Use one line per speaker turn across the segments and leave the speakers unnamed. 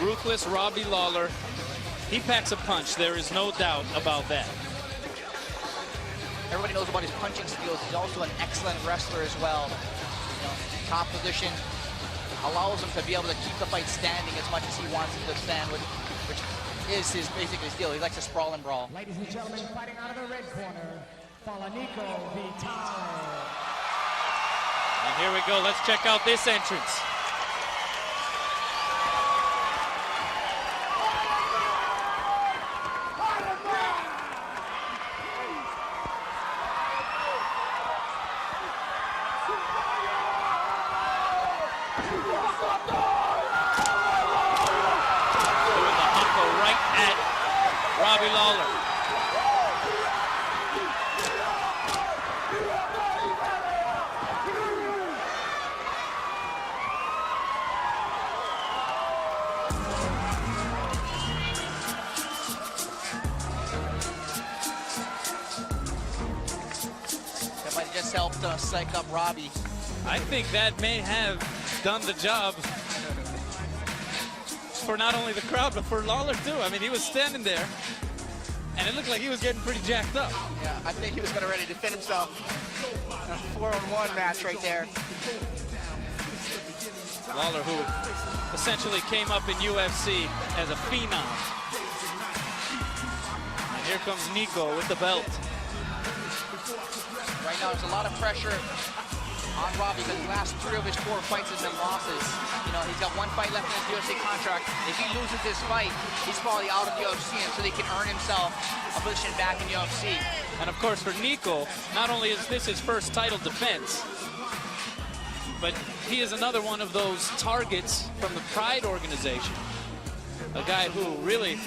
ruthless Robbie Lawler. He packs a punch. There is no doubt about that.
Everybody knows about his punching skills. He's also an excellent wrestler as well. You know, top position allows him to be able to keep the fight standing as much as he wants it to stand, which is his basically his deal. He likes to sprawl and brawl.
Ladies and gentlemen, fighting out of the red corner, Falaniko Vitale.
And here we go. Let's check out this entrance.
Robbie Lawler.
That might have just helped psych up Robbie.
I think that may have done the job for not only the crowd, but for Lawler too. I mean, he was standing there, and it looked like he was getting pretty jacked up.
Yeah, I think he was ready to defend himself. A 4-on-1 match right there.
Lawler, who essentially came up in UFC as a phenom. And here comes Nico with the belt.
Right now, there's a lot of pressure on Robbie because the last 3 of his 4 fights have been losses. You know, he's got 1 fight left in his UFC contract. If he loses this fight, he's probably out of the UFC until he can earn himself a position back in UFC.
And of course, for Nico, not only is this his first title defense, but he is another one of those targets from the Pride organization. A guy who really,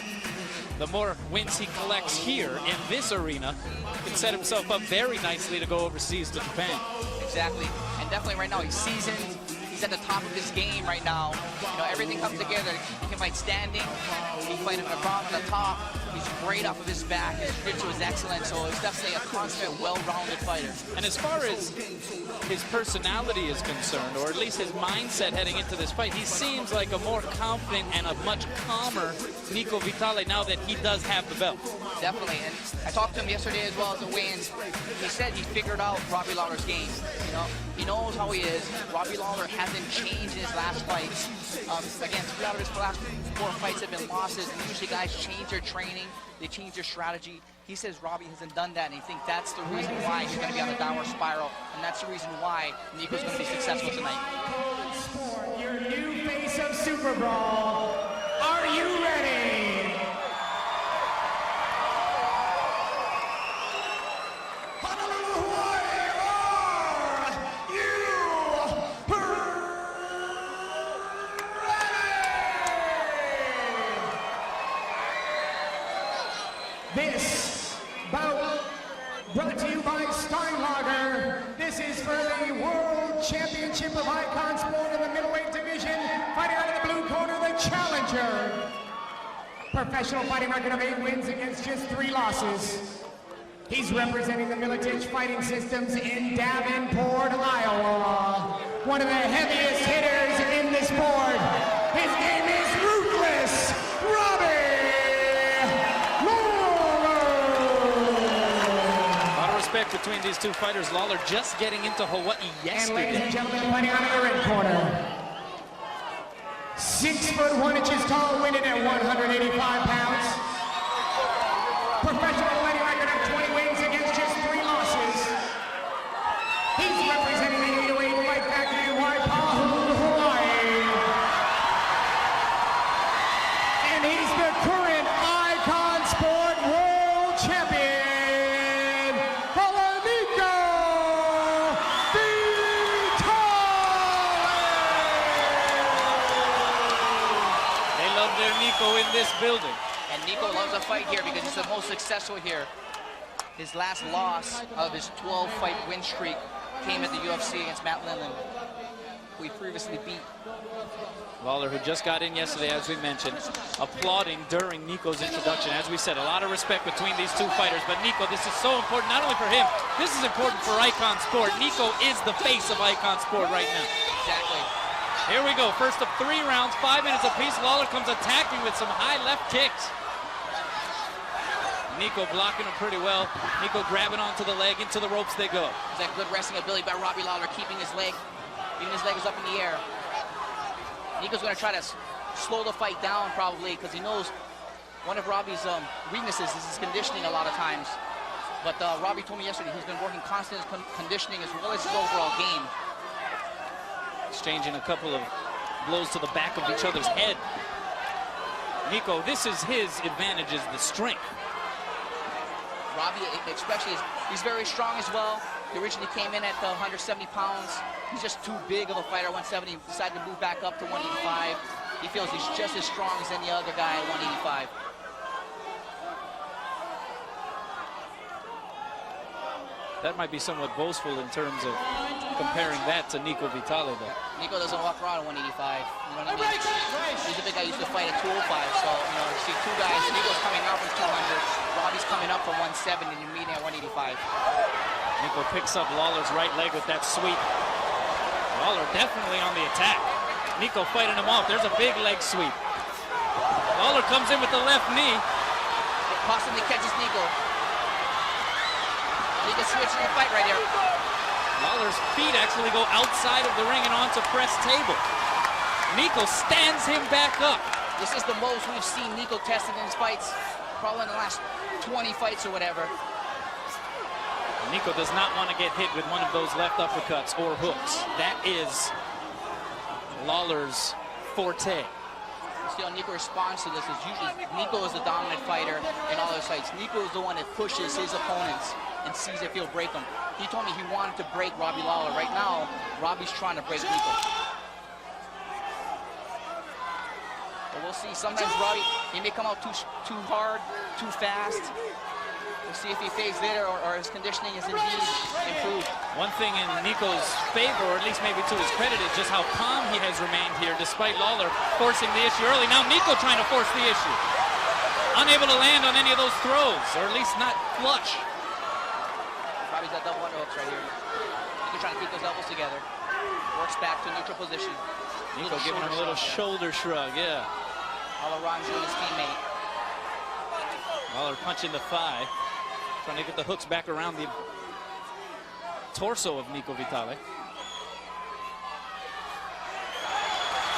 the more wins he collects here in this arena, can set himself up very nicely to go overseas to Japan.
Exactly, and definitely right now he's seasoned. He's at the top of his game right now. You know, everything comes together. He can fight standing, he can fight on the ground, on the top. He's great off of his back. His jiu-jitsu is excellent, so he's definitely a consummate, well-rounded fighter.
And as far as his personality is concerned, or at least his mindset heading into this fight, he seems like a more confident and a much calmer Nico Vitale now that he does have the belt.
Definitely, and I talked to him yesterday as well as the weigh-ins. He said he figured out Robbie Lawler's game. You know, he knows how he is. Robbie Lawler hasn't changed in his last fights. Again, 3 out of his last 4 fights have been losses, and usually guys change their training, they change their strategy. He says Robbie hasn't done that, and he thinks that's the reason why he's going to be on a downward spiral, and that's the reason why Nico's going to be successful tonight.
Your new face of Superbrawl. Are you ready? Honolulu, Hawaii, are you ready? This bout brought to you by Steinlager. This is for the World Championship of Icon Sport in the middleweight division. Fighting out of the blue corner, the challenger. Professional fighting record of 8 wins against just 3 losses. He's representing the Militich Fighting Systems in Davenport, Iowa. One of the heaviest hitters in the sport. His name is Ruthless Robbie Lawler.
Respect between these 2 fighters. Lawler just getting into Hawaii yesterday.
And ladies and gentlemen, fighting out of the red corner, 6'1" tall, winning at 185 pounds. Professional fighting record of 20 wins against just 3 losses. He's representing the 808 Fight Factory in Waipahu, Hawaii. And he's the current Icon Sport World Champion, Falaniko Vitale.
They love their Nico in this building.
And Nico loves a fight here because he's the most successful here. His last loss of his 12-fight win streak came at the UFC against Matt Lindland, who he previously beat.
Lawler, who just got in yesterday, as we mentioned, applauding during Nico's introduction. As we said, a lot of respect between these 2 fighters. But Nico, this is so important, not only for him, this is important for Icon Sport. Nico is the face of Icon Sport right now.
Exactly.
Here we go. First of 3 rounds, 5 minutes apiece. Lawler comes attacking with some high left kicks. Nico blocking him pretty well. Nico grabbing onto the leg. Into the ropes they go.
There's that good wrestling ability by Robbie Lawler, keeping his leg is up in the air. Nico's going to try to slow the fight down probably because he knows one of Robbie's weaknesses is his conditioning a lot of times. But Robbie told me yesterday he's been working constant conditioning as well as his overall game.
Exchanging a couple of blows to the back of each other's head. Nico, this is his advantage, is the strength.
Robbie, especially, he's very strong as well. He originally came in at 170 pounds. He's just too big of a fighter, 170. He decided to move back up to 185. He feels he's just as strong as any other guy at 185.
That might be somewhat boastful in terms of comparing that to Nico Vitale, though.
Nico doesn't walk around at 185. You know what I mean? He's a big guy. Used to fight at 205. So, you know, you see 2 guys. Nico's coming out from 200. Robbie's coming up from 170, and you're meeting at 185.
Nico picks up Lawler's right leg with that sweep. Lawler definitely on the attack. Nico fighting him off. There's a big leg sweep. Lawler comes in with the left knee.
It possibly catches Nico. Nico switching the fight right here.
Lawler's feet actually go outside of the ring and onto press table. Nico stands him back up.
This is the most we've seen Nico tested in his fights, probably in the last 20 fights or whatever.
Nico does not want to get hit with one of those left uppercuts or hooks. That is Lawler's forte.
You see how Nico responds to this is usually Nico is the dominant fighter in all those fights. Nico is the one that pushes his opponents and sees if he'll break them. He told me he wanted to break Robbie Lawler. Right now, Robbie's trying to break Nico. But we'll see. Sometimes Robbie, he may come out too hard, too fast. We'll see if he fades later or his conditioning is indeed improved.
One thing in Nico's favor, or at least maybe to his credit, is just how calm he has remained here despite Lawler forcing the issue early. Now Nico trying to force the issue. Unable to land on any of those throws, or at least not flush.
Robbie's got double underhooks right here. Nico trying to keep those elbows together. Works back to neutral position.
Nico giving him a little shoulder shrug, yeah.
All around his teammate.
Lawler punching the thigh. Trying to get the hooks back around the torso of Nico Vitale.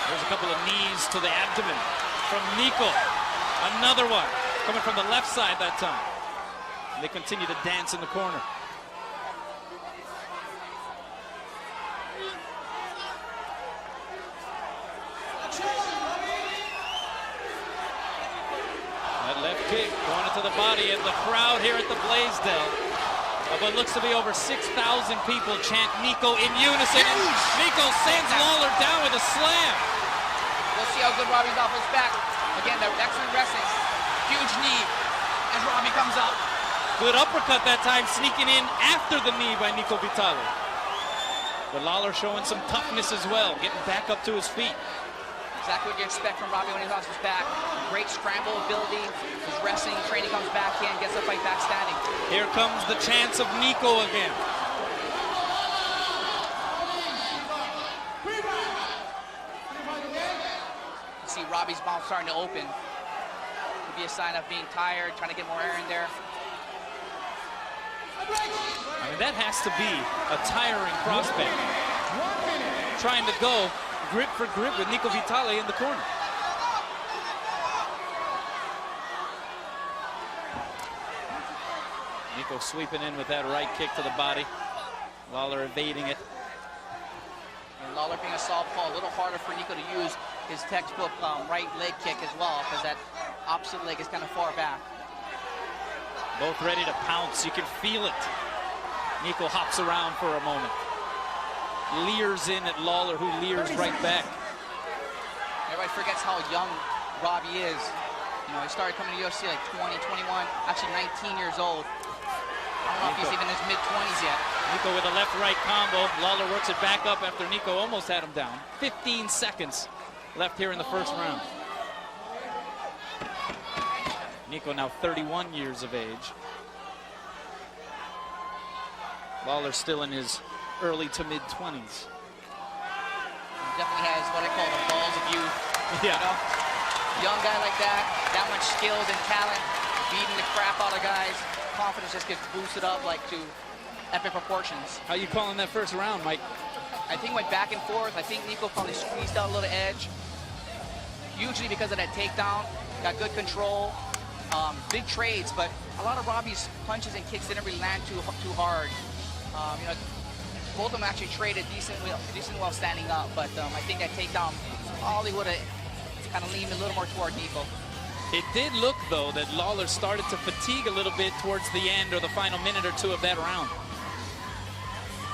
There's a couple of knees to the abdomen from Nico. Another one coming from the left side that time. And they continue to dance in the corner. Left kick going into the body, and the crowd here at the Blaisdell of what looks to be over 6,000 people chant Nico in unison. And Nico sends Lawler down with a slam.
We'll see how good Robbie's off his back. Again, they're excellent wrestling. Huge knee as Robbie comes up.
Good uppercut that time, sneaking in after the knee by Nico Vitale. But Lawler showing some toughness as well, getting back up to his feet.
Exactly what you expect from Robbie when he's off his back. Great scramble ability. His wrestling training comes back in, gets the fight back standing.
Here comes the chance of Nico again.
You see Robbie's mouth starting to open. Could be a sign of being tired, trying to get more air in there.
I mean, that has to be a tiring prospect. Trying to go grip for grip with Nico Vitale in the corner. Nico sweeping in with that right kick to the body. Lawler evading it.
And Lawler being a southpaw, a little harder for Nico to use his textbook right leg kick as well, because that opposite leg is kind of far back.
Both ready to pounce. You can feel it. Nico hops around for a moment. Leers in at Lawler, who leers right back.
Everybody forgets how young Robbie is. You know, he started coming to UFC like 20, 21, actually 19 years old. I don't know if he's even in his mid-20s yet.
Nico with a left-right combo. Lawler works it back up after Nico almost had him down. 15 seconds left here in the first round. Nico now 31 years of age. Lawler still in his early to mid-20s.
definitely has what I call the balls of youth.
Yeah.
You know? Young guy like that much skills and talent, beating the crap out of guys. Confidence just gets boosted up like to epic proportions.
How you calling that first round, Mike?
I think went back and forth. I think Nico probably squeezed out a little edge. Usually because of that takedown, got good control, big trades, but a lot of Robbie's punches and kicks didn't really land too hard. You know, both of them actually traded decent while standing up, but I think that takedown probably would have kind of leaned a little more toward Nico.
It did look, though, that Lawler started to fatigue a little bit towards the end or the final minute or two of that round.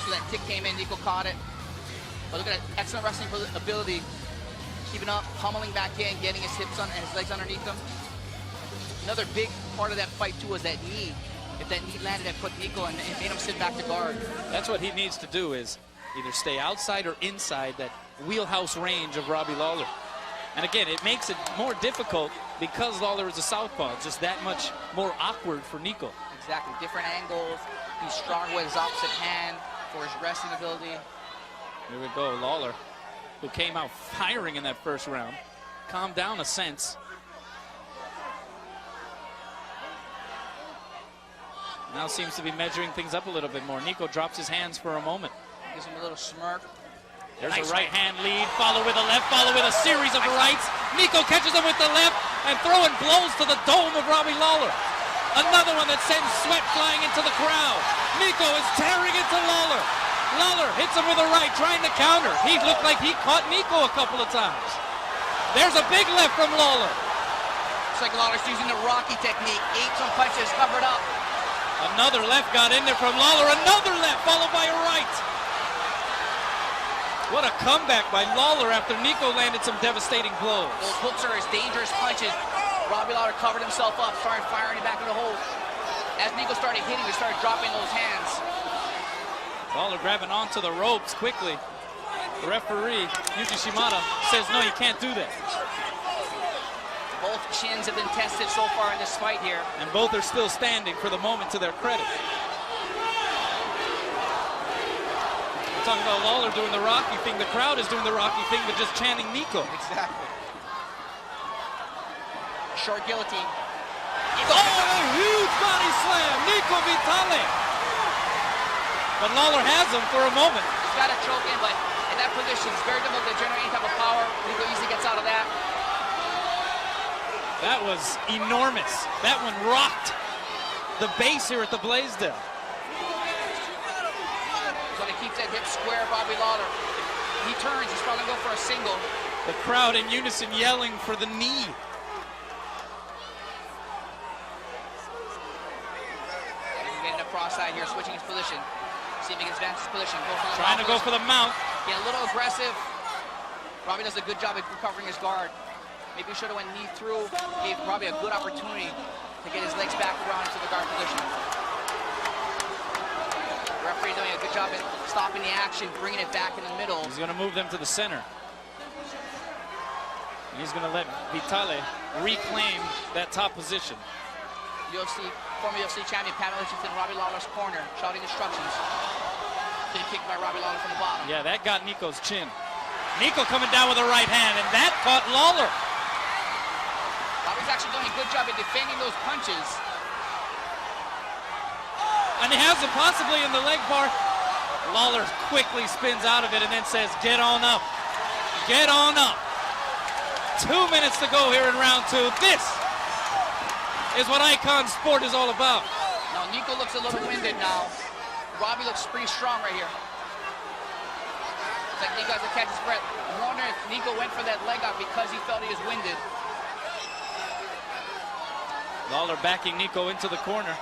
So that kick came in, Nico caught it. But look at that excellent wrestling ability. Keeping up, pummeling back in, getting his hips on and his legs underneath him. Another big part of that fight, too, was that knee. If that knee landed, it put Nico and it made him sit back to guard.
That's what he needs to do, is either stay outside or inside that wheelhouse range of Robbie Lawler. And again, it makes it more difficult because Lawler is a southpaw. It's just that much more awkward for Nico.
Exactly, different angles. He's strong with his opposite hand for his wrestling ability.
Here we go, Lawler, who came out firing in that first round. Calmed down a sense. Now seems to be measuring things up a little bit more. Nico drops his hands for a moment.
Gives him a little smirk.
There's
Nice
a right hand lead, follow with a left, follow with a series of rights. Nico catches him with the left and throwing blows to the dome of Robbie Lawler. Another one that sends sweat flying into the crowd. Nico is tearing into Lawler. Lawler hits him with a right, trying to counter. He looked like he caught Nico a couple of times. There's a big left from Lawler.
Looks like Lawler's using the Rocky technique. 8 some punches covered up.
Another left got in there from Lawler. Another left followed by a right. What a comeback by Lawler after Nico landed some devastating blows.
Those hooks are his dangerous punches. Robbie Lawler covered himself up, started firing it back in the hole. As Nico started hitting, he started dropping those hands.
Lawler grabbing onto the ropes quickly. The referee, Yuji Shimada, says no, you can't do that.
Both chins have been tested so far in this fight here.
And both are still standing for the moment to their credit. We're talking about Lawler doing the Rocky thing. The crowd is doing the Rocky thing, but just chanting Nico.
Exactly. Short guillotine.
Oh, a huge body slam, Nico Vitale. But Lawler has him for a moment.
He's got to choke in, but in that position, it's very difficult to generate any type of power. Nico easily gets out of that.
That was enormous. That one rocked the base here at the Blaisdell.
So he keeps that hip square, Robbie Lawler. He turns, he's probably going to go for a single.
The crowd in unison yelling for the knee.
Getting a cross-side here, switching his position. See if he can advance his position.
Trying to go for the mount.
Get a little aggressive. Robbie does a good job at recovering his guard. Maybe he should have went knee through. Gave Robbie a good opportunity to get his legs back around into the guard position. The referee doing a good job at stopping the action, bringing it back in the middle.
He's going to move them to the center. And he's going to let Vitale reclaim that top position.
Former UFC champion Pat Ellison's in Robbie Lawler's corner, shouting instructions. Getting kicked by Robbie Lawler from the bottom.
Yeah, that got Nico's chin. Nico coming down with a right hand, and that caught Lawler.
Robbie's actually doing a good job at defending those punches.
And he has him possibly in the leg bar. Lawler quickly spins out of it and then says, get on up. Get on up. 2 minutes to go here in round 2. This is what Icon Sport is all about.
Now, Nico looks a little winded now. Robbie looks pretty strong right here. It's like Nico has to catch his breath. I'm wondering if Nico went for that leg out because he felt he was winded.
Lawler backing Nico into the corner.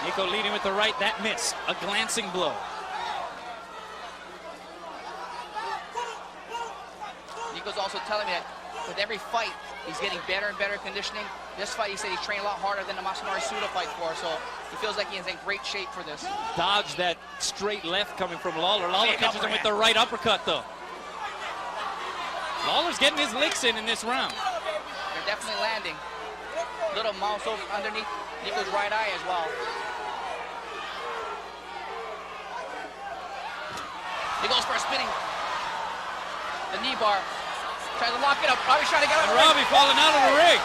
Nico leading with the right. That missed. A glancing blow.
Nico's also telling me that with every fight, he's getting better and better conditioning. This fight, he said he trained a lot harder than the Masanori Suda fight for, so he feels like he's in great shape for this.
Dodged that straight left coming from Lawler. Lawler catches him with the right uppercut, though. Lawler's getting his licks in this round.
They're definitely landing. Little mouse over underneath Nico's right eye as well. He goes for a spinning. the knee bar. Tries to lock it up. Robbie's trying to get out of the ring.
Robbie falling out of the ring.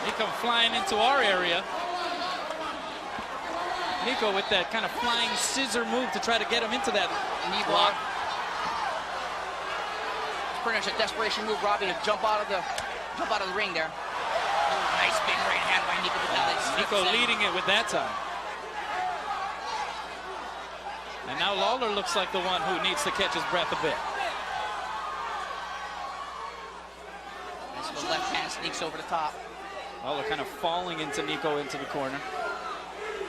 Nico flying into our area. Nico with that kind of flying scissor move to try to get him into that
knee block. It's pretty much a desperation move, Robbie, to jump out of the ring there. Nice big right hand by Nico Vitale.
Nico leading it with that time. And now Lawler looks like the one who needs to catch his breath a bit.
Nice little left hand sneaks over the top.
Lawler kind of falling into Nico into the corner.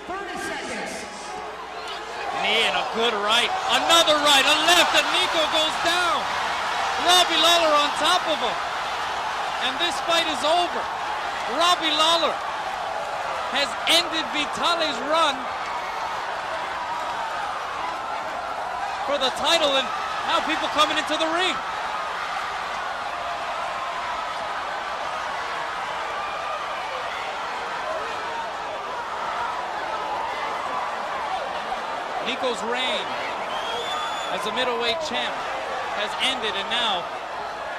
30 seconds.
Knee and a good right. Another right, a left, and Nico goes down. Robbie Lawler on top of him. And this fight is over. Robbie Lawler has ended Vitale's run for the title, and now people coming into the ring. Nico's reign as a middleweight champ has ended, and now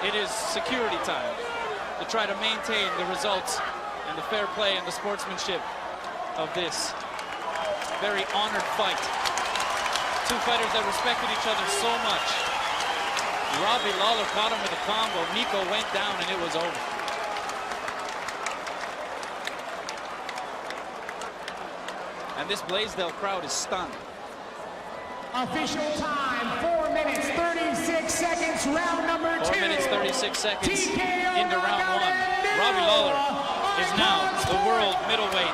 it is security time to try to maintain the results and the fair play and the sportsmanship of this very honored fight. Two fighters that respected each other so much. Robbie Lawler caught him with a combo. Nico went down and it was over. And this Blaisdell crowd is stunned.
Official time, 4 minutes, 36 seconds, round number 2.
4 minutes, 36 seconds into round 1. Robbie Lawler is now the world middleweight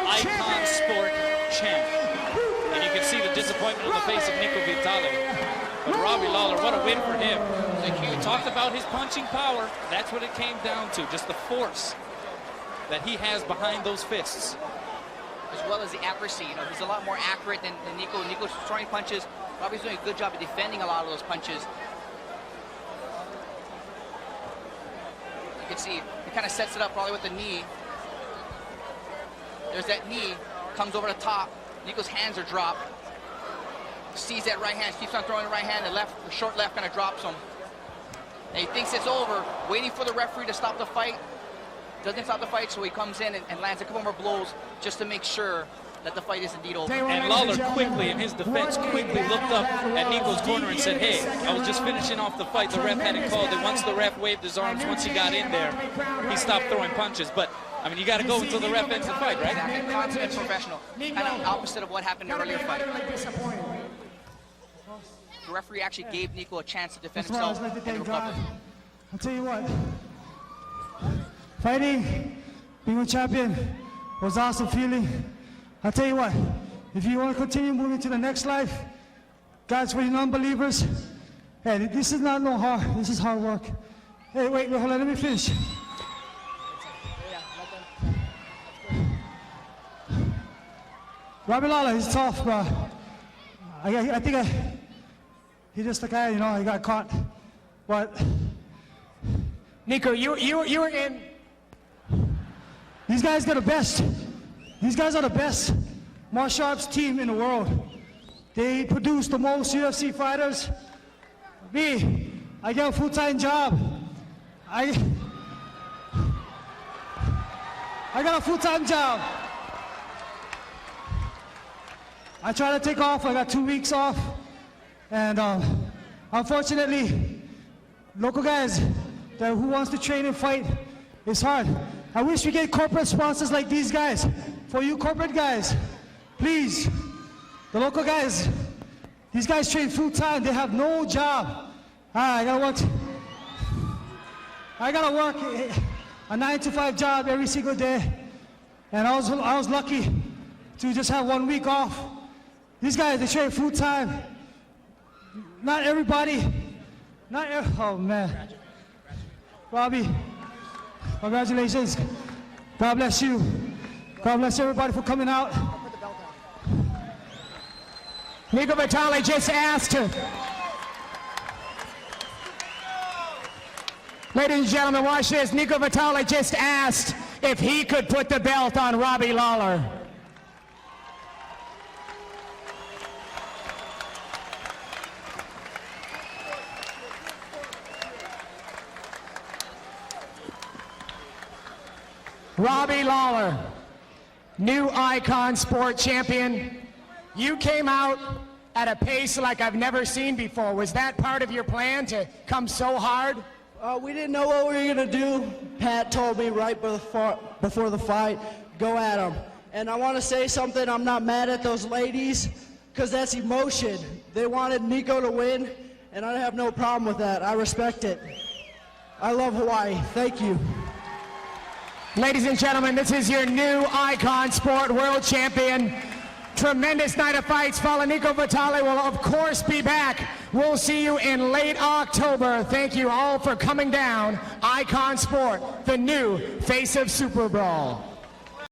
icon sport champ. And you can see the disappointment on the face of Nico Vitale. But Robbie Lawler, what a win for him. We talked about his punching power. That's what it came down to, just the force that he has behind those fists.
As well as the accuracy. You know, he's a lot more accurate than Nico. Nico's throwing punches. Robbie's doing a good job of defending a lot of those punches. You can see he kind of sets it up probably with the knee. There's that knee, comes over the top. Nico's hands are dropped. Sees that right hand, keeps on throwing the right hand. The short left kind of drops him. And he thinks it's over, waiting for the referee to stop the fight. Doesn't stop the fight, so he comes in and lands a couple more blows just to make sure that the fight is indeed over.
And Lawler quickly, in his defense, quickly looked up at Nico's corner and said, hey, I was just finishing off the fight. The ref hadn't called it. Once the ref waved his arms, once he got in there, he stopped throwing punches. But, I mean, you got to go until the ref ends the fight, right?
Exactly. Confident professional. Kind of opposite of what happened in the earlier fight. The referee actually gave Nico a chance to defend himself.
I'll tell you what. Fighting, being a champion was an awesome feeling. I'll tell you what, if you want to continue moving to the next life, guys, for you non-believers, hey, this is not no hard, this is hard work. Hey, wait, hold on, let me finish. Robbie Lawler, he's tough, bro. I think he just the guy, you know, he got caught. But
Nico, you were in.
These guys are the best. These guys are the best martial arts team in the world. They produce the most UFC fighters. Me, I got a full-time job. I got a full-time job. I try to take off. I got 2 weeks off. And unfortunately, local guys who wants to train and fight, it's hard. I wish we get corporate sponsors like these guys. For you corporate guys, please, the local guys, these guys train full time, they have no job. I gotta work a 9 to 5 job every single day. And I was lucky to just have 1 week off. These guys, they train full time. Not everybody, oh man. Robbie, congratulations. God bless you. God bless everybody for coming out.
Nico Vitale just asked him. Ladies and gentlemen, watch this. Nico Vitale just asked if he could put the belt on Robbie Lawler. Robbie Lawler, new Icon Sport champion. You came out at a pace like I've never seen before. Was that part of your plan to come so hard?
We didn't know what we were going to do. Pat told me right before the fight, go at him. And I want to say something, I'm not mad at those ladies, because that's emotion. They wanted Nico to win, and I have no problem with that. I respect it. I love Hawaii. Thank you.
Ladies and gentlemen, this is your new Icon Sport World Champion. Tremendous night of fights. Falaniko Vitale will, of course, be back. We'll see you in late October. Thank you all for coming down. Icon Sport, the new face of Superbrawl.